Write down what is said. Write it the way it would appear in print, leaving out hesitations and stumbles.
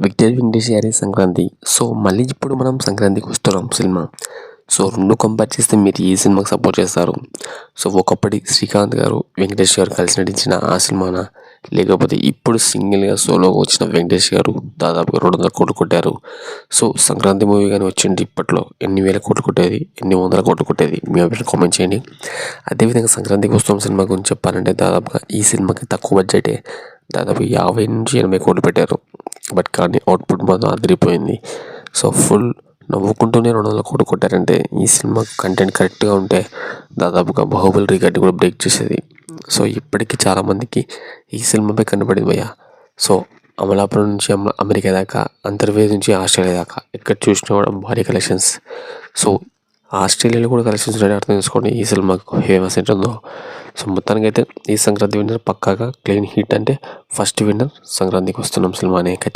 Victor Venkatesh గారి Sankranti. So మళ్ళీ ఇప్పుడు మనం సంక్రాంతికి వస్తున్నాం సినిమా. సో 2 కంపేర్ చేస్తే మీరు ఏ సినిమాకి సపోర్ట్ చేస్తారు? సో ఒకప్పటి శ్రీకాంత్ గారు, వెంకటేష్ గారు కలిసి నటించిన ఆ సినిమానా? లేకపోతే ఇప్పుడు సింగిల్గా సోలోగా వచ్చిన వెంకటేష్ గారు దాదాపుగా 200 కోట్లు కొట్టారు. సో సంక్రాంతి మూవీ కానీ వచ్చింది ఇప్పట్లో ఎన్ని వేల కోట్లు కొట్టేది, ఎన్ని వందల కోట్లు కొట్టేది, మీ అభిప్రాయం కామెంట్ చేయండి. అదేవిధంగా సంక్రాంతికి వస్తున్న సినిమా గురించి చెప్పాలంటే దాదాపుగా ఈ సినిమాకి తక్కువ బడ్జెటే, దాదాపు 50 నుంచి 80 కోట్లు పెట్టారు. బట్ కానీ అవుట్పుట్ మాత్రం అదిరిపోయింది. సో ఫుల్ నవ్వుకుంటూనే 200 కోట్లు కొట్టారంటే ఈ సినిమా కంటెంట్ కరెక్ట్గా ఉంటే దాదాపుగా బాహుబలి రికార్డు కూడా బ్రేక్ చేసేది. సో ఇప్పటికీ చాలామందికి ఈ సినిమాపై కనపడింది భయ్య. సో అమలాపురం నుంచి అమెరికా దాకా, అంతర్వేది నుంచి ఆస్ట్రేలియా దాకా ఎక్కడ చూసినా కూడా భారీ కలెక్షన్స్. సో ఆస్ట్రేలియాలో కూడా కలెక్షన్స్ ఉన్నాయని అర్థం చేసుకోండి ఈ సినిమాకు ఫేమస్ ఏంటుందో. సో మొత్తానికి అయితే ఈ సంక్రాంతి విన్నర్ పక్కాగా క్లీన్ హిట్, అంటే ఫస్ట్ విన్నర్ సంక్రాంతికి వస్తున్నాం సినిమానే ఖచ్చితంగా.